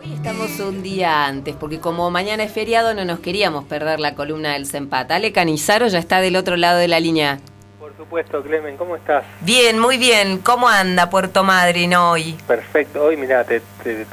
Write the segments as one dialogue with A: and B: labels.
A: Hoy estamos un día antes, porque como mañana es feriado no nos queríamos perder la columna del Zenpat. Ale Canizaro ya está del otro lado de la línea.
B: Por supuesto, Clemen, ¿cómo estás?
A: Bien, muy bien. ¿Cómo anda Puerto Madryn hoy?
B: Perfecto. Hoy, mirá, te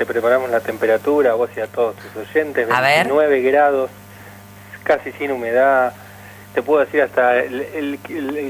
B: preparamos la temperatura, a vos y a todos tus oyentes. 29 grados, casi sin humedad. Te puedo decir hasta el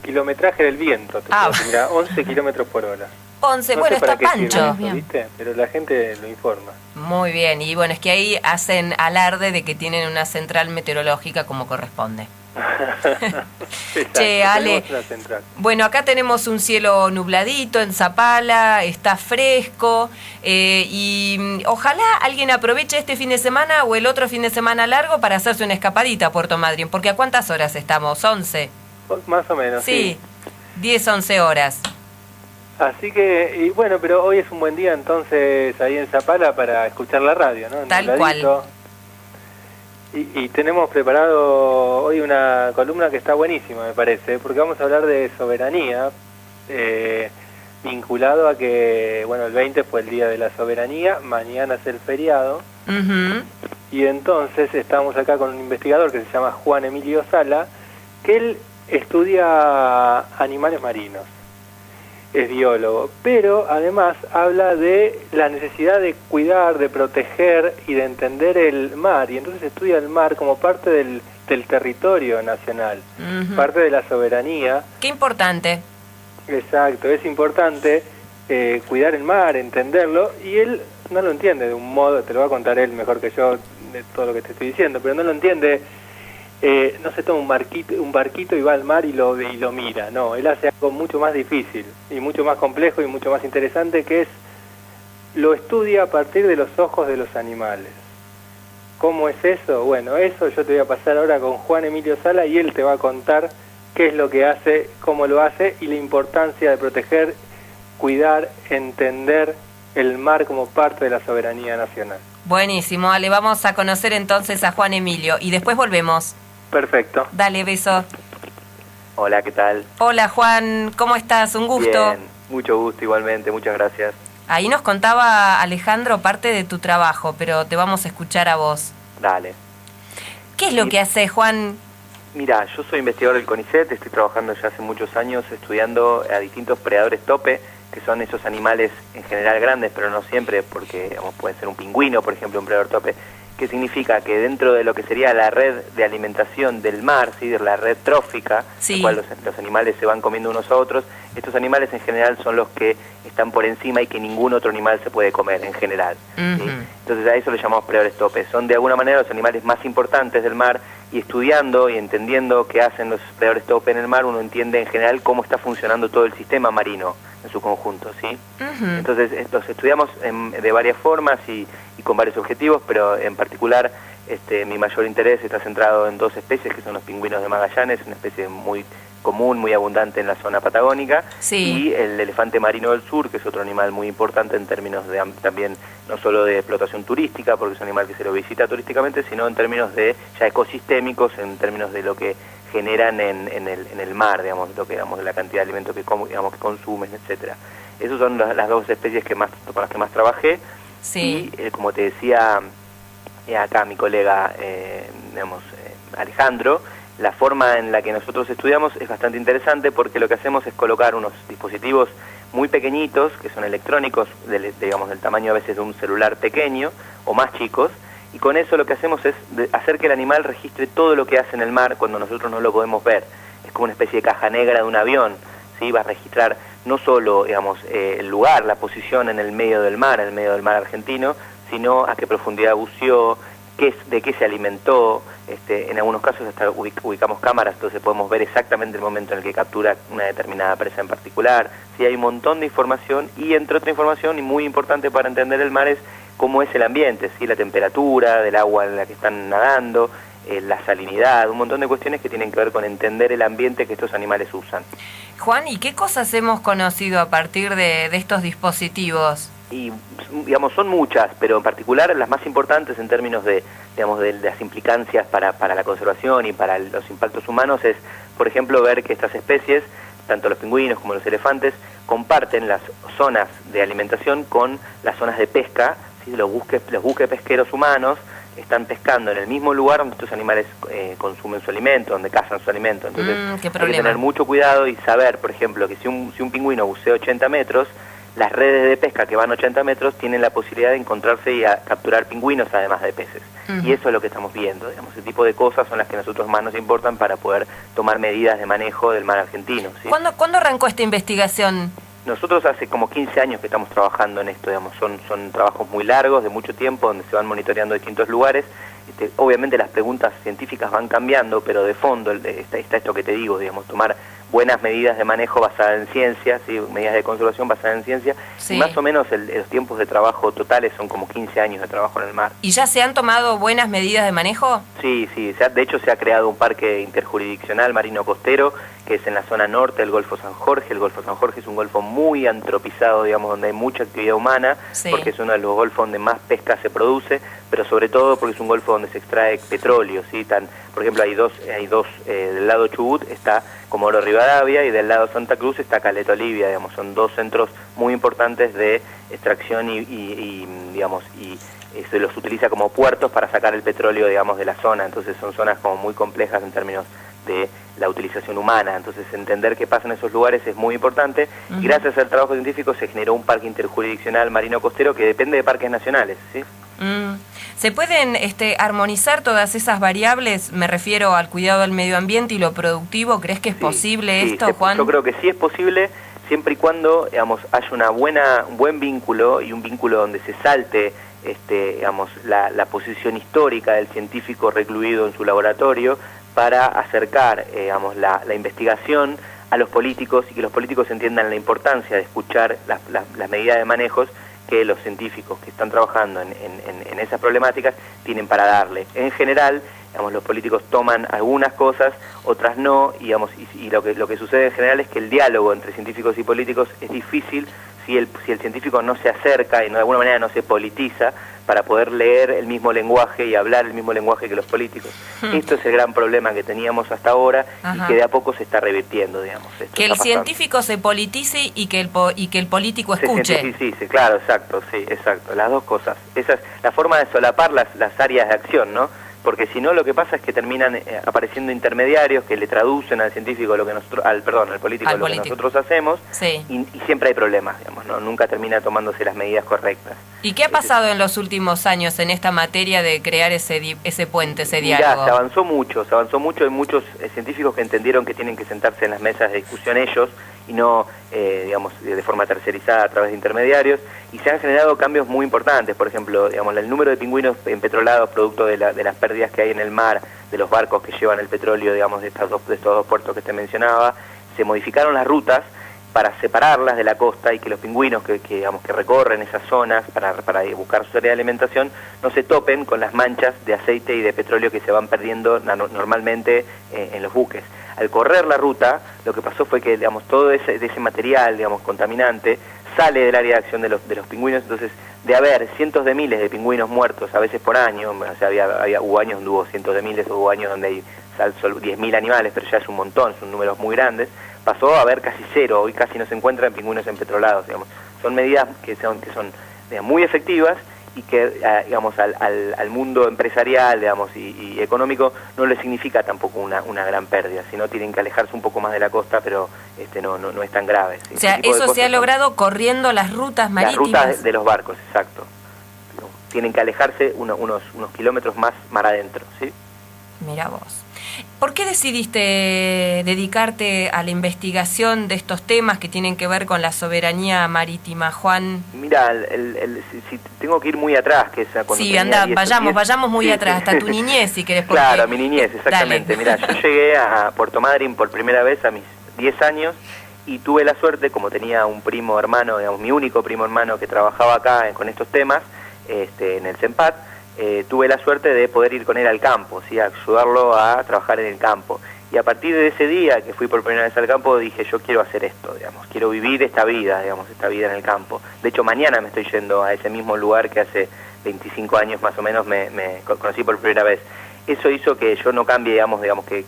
B: kilometraje del viento. Mirá, 11 kilómetros por hora.
A: 11,
B: no
A: bueno,
B: sé
A: está pancho.
B: Sirve, ¿viste? Pero la gente lo informa.
A: Muy bien, y bueno, es que ahí hacen alarde de que tienen una central meteorológica como corresponde.
B: Exacto,
A: che, Ale, bueno, acá tenemos un cielo nubladito en Zapala, está fresco, y ojalá alguien aproveche este fin de semana o el otro fin de semana largo para hacerse una escapadita a Puerto Madryn, porque ¿a cuántas horas estamos? 11.
B: Más o menos, sí.
A: 10, 11 horas.
B: Así que, y bueno, pero hoy es un buen día entonces ahí en Zapala para escuchar la radio, ¿no?
A: Tal cual.
B: Y tenemos preparado hoy una columna que está buenísima, me parece, porque vamos a hablar de soberanía, vinculado a que, bueno, el 20 fue el Día de la Soberanía, mañana es el feriado, y entonces estamos acá con un investigador que se llama Juan Emilio Sala, que él estudia animales marinos. Es biólogo, pero además habla de la necesidad de cuidar, de proteger y de entender el mar, y entonces estudia el mar como parte del territorio nacional, parte de la soberanía.
A: Qué importante.
B: Exacto, es importante cuidar el mar, entenderlo, y él no lo entiende de un modo, te lo va a contar él mejor que yo de todo lo que te estoy diciendo, pero no lo entiende. No se toma un barquito y va al mar y lo mira, no, él hace algo mucho más difícil y mucho más complejo y mucho más interesante, que es, lo estudia a partir de los ojos de los animales. ¿Cómo es eso? Bueno, eso yo te voy a pasar ahora con Juan Emilio Sala y él te va a contar qué es lo que hace, cómo lo hace y la importancia de proteger, cuidar, entender el mar como parte de la soberanía nacional.
A: Buenísimo, Ale, vamos a conocer entonces a Juan Emilio y después volvemos.
B: Perfecto.
A: Dale, beso.
C: Hola, ¿qué tal?
A: Hola, Juan, ¿cómo estás? Un gusto.
C: Bien, mucho gusto igualmente, muchas gracias.
A: Ahí nos contaba Alejandro parte de tu trabajo, pero te vamos a escuchar a vos.
C: Dale.
A: ¿Qué es lo que haces, Juan?
C: Mira, yo soy investigador del CONICET, estoy trabajando ya hace muchos años estudiando a distintos predadores tope, que son esos animales en general grandes, pero no siempre, porque digamos, puede ser un pingüino, por ejemplo, un predador tope, que significa que dentro de lo que sería la red de alimentación del mar, ¿sí? De la red trófica, en la cual los animales se van comiendo unos a otros, estos animales en general son los que están por encima y que ningún otro animal se puede comer en general. ¿Sí? Entonces a eso le llamamos predadores tope. Son de alguna manera los animales más importantes del mar, y estudiando y entendiendo qué hacen los predadores tope en el mar, uno entiende en general cómo está funcionando todo el sistema marino en su conjunto, ¿sí? Entonces los estudiamos de varias formas y con varios objetivos, pero en particular mi mayor interés está centrado en dos especies, que son los pingüinos de Magallanes, una especie muy común, muy abundante en la zona patagónica, y el elefante marino del sur, que es otro animal muy importante en términos de también no solo de explotación turística, porque es un animal que se lo visita turísticamente, sino en términos de ya ecosistémicos, en términos de lo que generan en el mar, digamos, lo que digamos, la cantidad de alimentos que que consumen, etcétera. Esas son las dos especies con las que más trabajé. Y como te decía acá mi colega Alejandro, la forma en la que nosotros estudiamos es bastante interesante, porque lo que hacemos es colocar unos dispositivos muy pequeñitos, que son electrónicos, digamos del tamaño a veces de un celular pequeño o más chicos, y con eso lo que hacemos es hacer que el animal registre todo lo que hace en el mar cuando nosotros no lo podemos ver. Es como una especie de caja negra de un avión, ¿sí? Va a registrar no solo, digamos, el lugar, la posición en el medio del mar argentino, sino a qué profundidad buceó, de qué se alimentó. En algunos casos hasta ubicamos cámaras, entonces podemos ver exactamente el momento en el que captura una determinada presa en particular. Sí, hay un montón de información, y entre otra información, y muy importante para entender el mar, es cómo es el ambiente, ¿sí? La temperatura del agua en la que están nadando, la salinidad, un montón de cuestiones que tienen que ver con entender el ambiente que estos animales usan.
A: Juan, ¿y qué cosas hemos conocido a partir de estos dispositivos?
C: Y, digamos, son muchas, pero en particular las más importantes en términos de las implicancias para la conservación y para los impactos humanos es, por ejemplo, ver que estas especies, tanto los pingüinos como los elefantes, comparten las zonas de alimentación con las zonas de pesca, ¿sí? Los buques pesqueros humanos están pescando en el mismo lugar donde estos animales consumen su alimento, donde cazan su alimento. Entonces hay que tener mucho cuidado y saber, por ejemplo, que si un pingüino bucea 80 metros, las redes de pesca que van 80 metros tienen la posibilidad de encontrarse y a capturar pingüinos además de peces. Y eso es lo que estamos viendo, digamos, ese tipo de cosas son las que a nosotros más nos importan para poder tomar medidas de manejo del mar argentino, ¿sí?
A: ¿Cuándo arrancó esta investigación?
C: Nosotros hace como 15 años que estamos trabajando en esto, digamos, son trabajos muy largos, de mucho tiempo, donde se van monitoreando distintos lugares. Obviamente las preguntas científicas van cambiando, pero de fondo está esto que te digo, digamos, tomar buenas medidas de manejo basadas en ciencia, ¿sí? Medidas de conservación basadas en ciencia, sí. Y más o menos los tiempos de trabajo totales son como 15 años de trabajo en el mar.
A: ¿Y ya se han tomado buenas medidas de manejo?
C: Sí, de hecho se ha creado un parque interjurisdiccional marino costero, que es en la zona norte del Golfo San Jorge. El Golfo San Jorge es un golfo muy antropizado, digamos, donde hay mucha actividad humana, sí. Porque es uno de los golfos donde más pesca se produce, pero sobre todo porque es un golfo donde se extrae petróleo, ¿sí? Por ejemplo, hay dos del lado Chubut está Comodoro Rivadavia y del lado Santa Cruz está Caleta Olivia, digamos, son dos centros muy importantes de extracción y se los utiliza como puertos para sacar el petróleo, digamos, de la zona. Entonces son zonas como muy complejas en términos de la utilización humana. Entonces entender qué pasa en esos lugares es muy importante. Y gracias al trabajo científico se generó un parque interjurisdiccional marino costero que depende de parques nacionales, ¿sí?
A: ¿Se pueden armonizar todas esas variables? Me refiero al cuidado del medio ambiente y lo productivo. ¿Crees que es posible esto, Juan?
C: Yo creo que sí es posible, siempre y cuando, digamos, haya un buen vínculo y un vínculo donde se salte la posición histórica del científico recluido en su laboratorio para acercar la investigación a los políticos y que los políticos entiendan la importancia de escuchar las medidas de manejos que los científicos que están trabajando en esas problemáticas tienen para darle. En general, digamos, los políticos toman algunas cosas, otras no, y lo que sucede en general es que el diálogo entre científicos y políticos es difícil si el científico no se acerca y de alguna manera no se politiza para poder leer el mismo lenguaje y hablar el mismo lenguaje que los políticos. Esto es el gran problema que teníamos hasta ahora. Ajá. Y que de a poco se está revirtiendo, digamos.
A: Que el científico se politice y que el político escuche.
C: Sí, claro, exacto, las dos cosas. Esa es la forma de solapar las áreas de acción, ¿no? Porque si no, lo que pasa es que terminan apareciendo intermediarios que le traducen al científico lo que al político lo que nosotros hacemos, sí. y siempre hay problemas, digamos, ¿no? Nunca termina tomándose las medidas correctas.
A: ¿Y qué ha pasado en los últimos años en esta materia de crear ese puente, ese diálogo?
C: Se avanzó mucho, hay muchos científicos que entendieron que tienen que sentarse en las mesas de discusión ellos y no, de forma tercerizada a través de intermediarios, y se han generado cambios muy importantes. Por ejemplo, el número de pingüinos empetrolados producto de las pérdidas que hay en el mar, de los barcos que llevan el petróleo, de estos dos puertos que te mencionaba, se modificaron las rutas para separarlas de la costa y que los pingüinos que recorren esas zonas para buscar su área de alimentación no se topen con las manchas de aceite y de petróleo que se van perdiendo normalmente en los buques. Al correr la ruta, lo que pasó fue que todo ese material contaminante sale del área de acción de los pingüinos. Entonces, de haber cientos de miles de pingüinos muertos a veces por año, o sea, hubo años donde hubo cientos de miles, hubo años donde hay 10.000 animales, pero ya es un montón, son números muy grandes, pasó a haber casi cero. Hoy casi no se encuentran pingüinos empetrolados, digamos. Son medidas que son muy efectivas y que al mundo empresarial, y económico no le significa tampoco una gran pérdida, sino tienen que alejarse un poco más de la costa, pero no es tan grave, ¿sí?
A: O sea, eso se ha logrado corriendo las rutas marítimas.
C: Las rutas de los barcos, exacto. Tienen que alejarse unos kilómetros más mar adentro, ¿sí?
A: Mira vos. ¿Por qué decidiste dedicarte a la investigación de estos temas que tienen que ver con la soberanía marítima, Juan?
C: Mira, si tengo que ir muy atrás, que es cuando
A: sí, anda, vayamos muy atrás, hasta tu niñez, si querés. Porque...
C: Claro, mi niñez, exactamente. Mira, yo llegué a Puerto Madryn por primera vez a mis 10 años y tuve la suerte, como tenía un primo hermano, mi único primo hermano que trabajaba acá con estos temas, en el CEMPAT, tuve la suerte de poder ir con él al campo, ¿sí? A ayudarlo a trabajar en el campo. Y a partir de ese día que fui por primera vez al campo, dije, yo quiero hacer esto, quiero vivir esta vida en el campo. De hecho, mañana me estoy yendo a ese mismo lugar que hace 25 años más o menos me conocí por primera vez. Eso hizo que yo no cambie,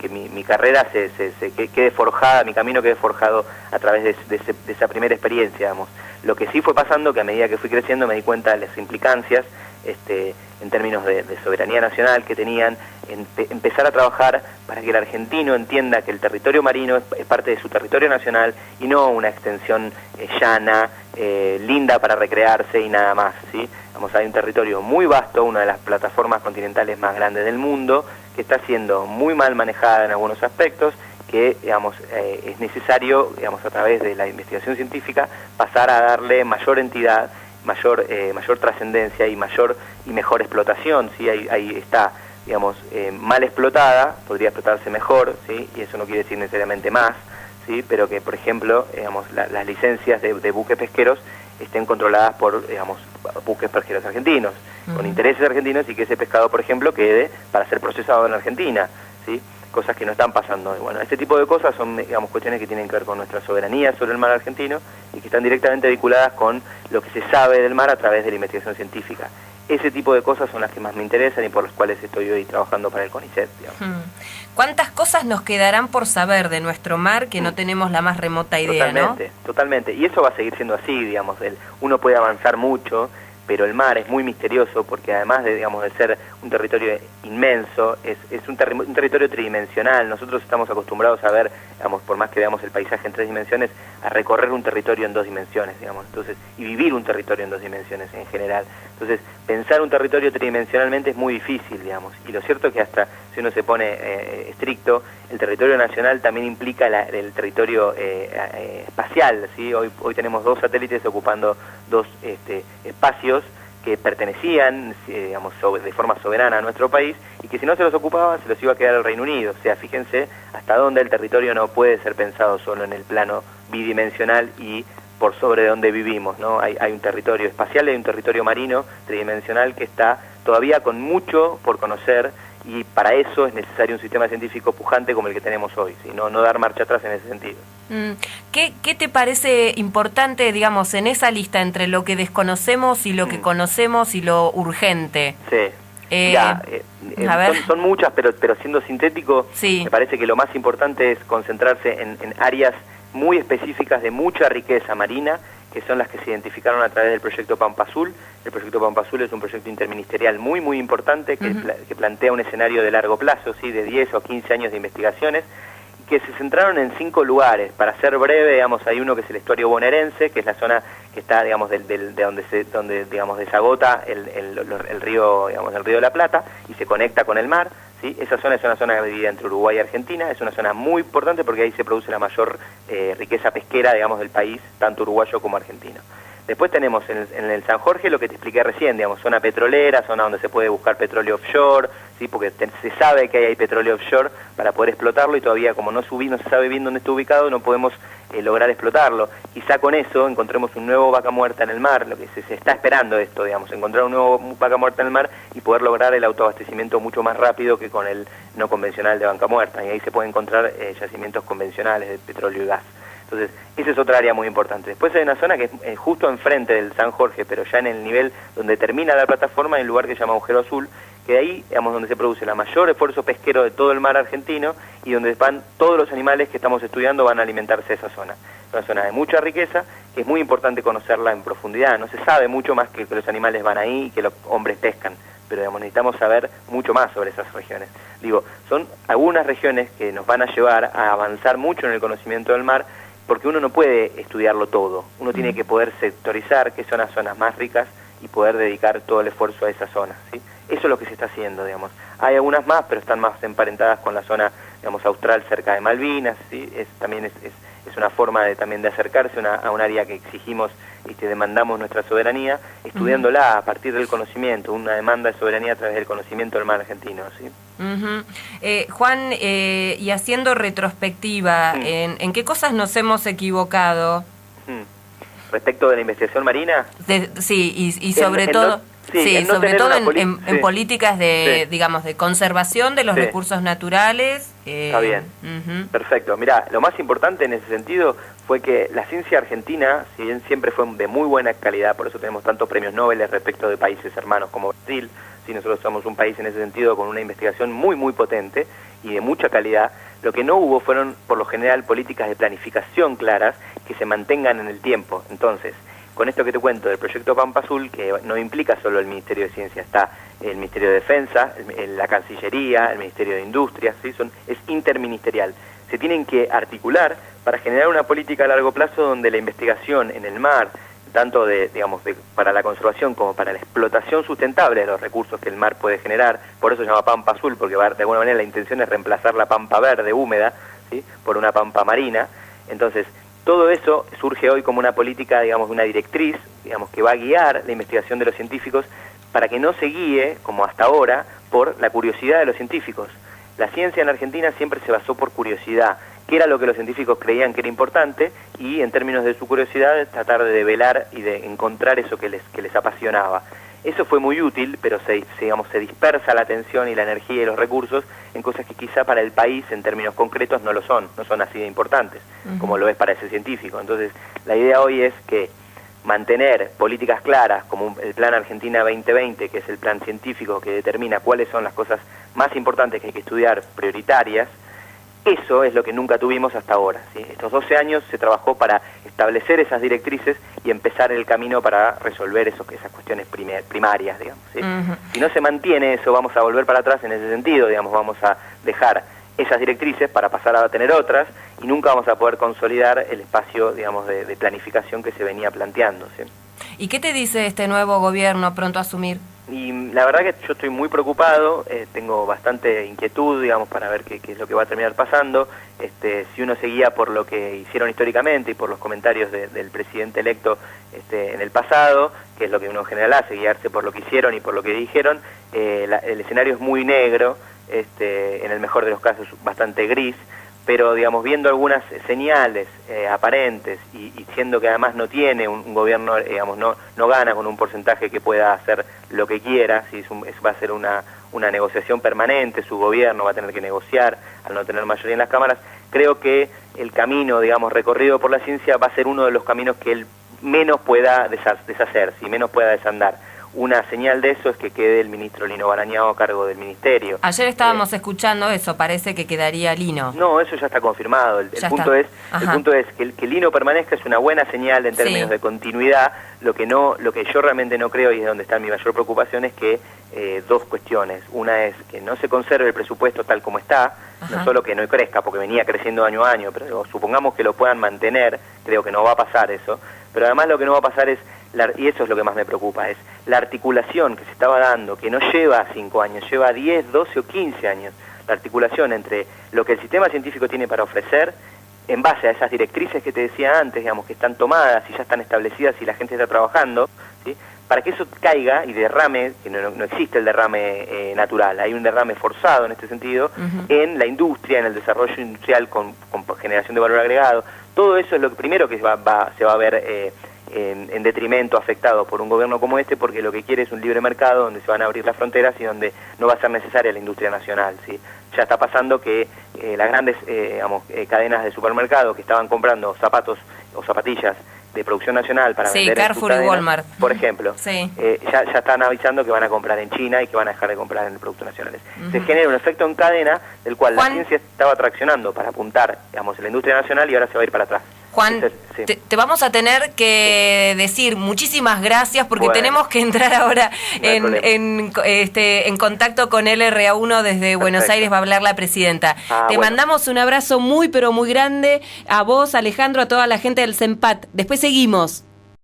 C: que mi carrera se quede forjada, mi camino quede forjado a través de esa primera experiencia, Lo que sí fue pasando, que a medida que fui creciendo me di cuenta de las implicancias en términos de soberanía nacional que tenían, empezar a trabajar para que el argentino entienda que el territorio marino es parte de su territorio nacional y no una extensión llana, linda para recrearse y nada más, ¿sí? Hay un territorio muy vasto, una de las plataformas continentales más grandes del mundo, que está siendo muy mal manejada en algunos aspectos, que es necesario, a través de la investigación científica, pasar a darle mayor entidad, mayor trascendencia y mejor explotación, ¿sí? Ahí está, mal explotada, podría explotarse mejor, ¿sí? Y eso no quiere decir necesariamente más, ¿sí? Pero que, por ejemplo, las licencias de buques pesqueros estén controladas por, buques pesqueros argentinos, con intereses argentinos, y que ese pescado, por ejemplo, quede para ser procesado en Argentina, ¿sí? Cosas que no están pasando. Y bueno, este tipo de cosas son, cuestiones que tienen que ver con nuestra soberanía sobre el mar argentino y que están directamente vinculadas con lo que se sabe del mar a través de la investigación científica. Ese tipo de cosas son las que más me interesan y por las cuales estoy hoy trabajando para el CONICET,
A: ¿Cuántas cosas nos quedarán por saber de nuestro mar que no tenemos la más remota idea,
C: totalmente, ¿no? Totalmente, y eso va a seguir siendo así, uno puede avanzar mucho, pero el mar es muy misterioso porque además de ser un territorio inmenso, es un territorio tridimensional. Nosotros estamos acostumbrados a ver, por más que veamos el paisaje en 3 dimensiones, a recorrer un territorio en 2 dimensiones, entonces, y vivir un territorio en 2 dimensiones en general. Entonces, pensar un territorio tridimensionalmente es muy difícil, y lo cierto es que hasta si uno se pone estricto, el territorio nacional también implica el territorio espacial, ¿sí? Hoy tenemos 2 satélites ocupando 2 espacios que pertenecían, de forma soberana a nuestro país, y que si no se los ocupaba, se los iba a quedar el Reino Unido. O sea, fíjense hasta dónde el territorio no puede ser pensado solo en el plano bidimensional y por sobre donde vivimos, ¿no? Hay un territorio espacial y hay un territorio marino tridimensional que está todavía con mucho por conocer, y para eso es necesario un sistema científico pujante como el que tenemos hoy, ¿sí? No dar marcha atrás en ese sentido.
A: ¿Qué te parece importante, en esa lista entre lo que desconocemos y lo que conocemos y lo urgente?
C: Sí. Son muchas, pero siendo sintético, sí. Me parece que lo más importante es concentrarse en áreas muy específicas de mucha riqueza marina, que son las que se identificaron a través del proyecto Pampa Azul. El proyecto Pampa Azul es un proyecto interministerial muy, muy importante que plantea un escenario de largo plazo, ¿sí? De 10 o 15 años de investigaciones, y que se centraron en 5 lugares. Para ser breve, hay uno que es el estuario bonaerense, que es la zona que está, de donde desagota el río, el río de la Plata, y se conecta con el mar, ¿sí? Esa zona es una zona dividida entre Uruguay y Argentina, es una zona muy importante porque ahí se produce la mayor riqueza pesquera, del país, tanto uruguayo como argentino. Después tenemos en el San Jorge lo que te expliqué recién, zona petrolera, zona donde se puede buscar petróleo offshore, ¿sí? Porque se sabe que hay petróleo offshore para poder explotarlo, y todavía como no se sabe bien dónde está ubicado, no podemos lograr explotarlo. Quizá con eso encontremos un nuevo vaca muerta en el mar, lo que se está esperando esto, encontrar un nuevo vaca muerta en el mar y poder lograr el autoabastecimiento mucho más rápido que con el no convencional de vaca muerta, y ahí se pueden encontrar yacimientos convencionales de petróleo y gas. Entonces, esa es otra área muy importante. Después hay una zona que es justo enfrente del San Jorge, pero ya en el nivel donde termina la plataforma, hay un lugar que se llama Agujero Azul, que ahí, donde se produce el mayor esfuerzo pesquero de todo el mar argentino, y donde van todos los animales que estamos estudiando van a alimentarse de esa zona. Es una zona de mucha riqueza, que es muy importante conocerla en profundidad. No se sabe mucho más que los animales van ahí y que los hombres pescan, pero necesitamos saber mucho más sobre esas regiones. Son algunas regiones que nos van a llevar a avanzar mucho en el conocimiento del mar, porque uno no puede estudiarlo todo, uno tiene que poder sectorizar qué son las zonas más ricas y poder dedicar todo el esfuerzo a esas zonas, ¿sí? Eso es lo que se está haciendo, Hay algunas más, pero están más emparentadas con la zona, austral cerca de Malvinas, ¿sí? También es una forma también de acercarse a un área que exigimos y que demandamos nuestra soberanía, estudiándola a partir del conocimiento, una demanda de soberanía a través del conocimiento del mar argentino, ¿sí?
A: Juan, y haciendo retrospectiva, ¿en qué cosas nos hemos equivocado?
C: ¿Respecto de la investigación marina?
A: Sí, y sobre todo... Sí, sobre todo en políticas de, de conservación de los recursos naturales.
C: Está bien, perfecto. Mirá, lo más importante en ese sentido fue que la ciencia argentina, si bien siempre fue de muy buena calidad, por eso tenemos tantos premios Nobel respecto de países hermanos como Brasil, si nosotros somos un país en ese sentido con una investigación muy, muy potente y de mucha calidad, lo que no hubo fueron, por lo general, políticas de planificación claras que se mantengan en el tiempo. Entonces, con esto que te cuento del proyecto Pampa Azul, que no implica solo el Ministerio de Ciencia, está el Ministerio de Defensa, la Cancillería, el Ministerio de Industria, ¿sí? Es interministerial. Se tienen que articular para generar una política a largo plazo donde la investigación en el mar, tanto para la conservación como para la explotación sustentable de los recursos que el mar puede generar, por eso se llama Pampa Azul, porque de alguna manera la intención es reemplazar la pampa verde húmeda, ¿sí? Por una pampa marina. Entonces, todo eso surge hoy como una política, una directriz, que va a guiar la investigación de los científicos para que no se guíe, como hasta ahora, por la curiosidad de los científicos. La ciencia en Argentina siempre se basó por curiosidad, que era lo que los científicos creían que era importante, y en términos de su curiosidad, tratar de develar y de encontrar eso que les apasionaba. Eso fue muy útil, pero se dispersa la atención y la energía y los recursos en cosas que quizá para el país, en términos concretos, no son así de importantes, como lo es para ese científico. Entonces, la idea hoy es que mantener políticas claras, como el Plan Argentina 2020, que es el plan científico que determina cuáles son las cosas más importantes que hay que estudiar, prioritarias. Eso es lo que nunca tuvimos hasta ahora, ¿sí? Estos 12 años se trabajó para establecer esas directrices y empezar el camino para resolver esas cuestiones primarias, ¿sí? Si no se mantiene eso, vamos a volver para atrás en ese sentido, vamos a dejar esas directrices para pasar a tener otras y nunca vamos a poder consolidar el espacio, de planificación que se venía planteando, ¿sí?
A: ¿Y qué te dice este nuevo gobierno pronto a asumir?
C: Y la verdad que yo estoy muy preocupado, tengo bastante inquietud, para ver qué es lo que va a terminar pasando. Si uno se guía por lo que hicieron históricamente y por los comentarios del presidente electo en el pasado, que es lo que uno en general hace, guiarse por lo que hicieron y por lo que dijeron, el escenario es muy negro, en el mejor de los casos bastante gris, pero viendo algunas señales aparentes y siendo que además no tiene un gobierno, no gana con un porcentaje que pueda hacer lo que quiera, ¿sí? Va a ser una negociación permanente, su gobierno va a tener que negociar al no tener mayoría en las cámaras. Creo que el camino, recorrido por la ciencia va a ser uno de los caminos que él menos pueda deshacer, ¿sí? Menos pueda desandar. Una señal de eso es que quede el ministro Lino Barañao a cargo del ministerio.
A: Ayer estábamos escuchando eso, parece que quedaría Lino.
C: No, eso ya está confirmado. El punto es que Lino permanezca es una buena señal en términos de continuidad. Lo que yo realmente no creo, y es donde está mi mayor preocupación, es que dos cuestiones. Una es que no se conserve el presupuesto tal como está, no solo que no crezca, porque venía creciendo año a año, pero supongamos que lo puedan mantener, creo que no va a pasar eso, pero además lo que no va a pasar es, y eso es lo que más me preocupa, es la articulación que se estaba dando, que no lleva 5 años, lleva 10, 12 o 15 años, la articulación entre lo que el sistema científico tiene para ofrecer, en base a esas directrices que te decía antes, que están tomadas y ya están establecidas y la gente está trabajando, ¿sí? Para que eso caiga y derrame, que no existe el derrame natural, hay un derrame forzado en este sentido, en la industria, en el desarrollo industrial con generación de valor agregado. Todo eso es lo primero que se va a ver en detrimento, afectado por un gobierno como este, porque lo que quiere es un libre mercado donde se van a abrir las fronteras y donde no va a ser necesaria la industria nacional, ¿sí? Ya está pasando que las grandes cadenas de supermercado que estaban comprando zapatos o zapatillas de producción nacional para vender
A: Carrefour y Walmart,
C: por ejemplo, ya están avisando que van a comprar en China y que van a dejar de comprar en productos nacionales. Se genera un efecto en cadena del cual la ciencia estaba traccionando para apuntar, en la industria nacional, y ahora se va a ir para atrás.
A: Juan, te vamos a tener que decir muchísimas gracias porque tenemos que entrar ahora en contacto con LRA1 desde Buenos Aires, va a hablar la presidenta. Te mandamos un abrazo muy pero muy grande a vos, Alejandro, a toda la gente del CENPAT. Después seguimos.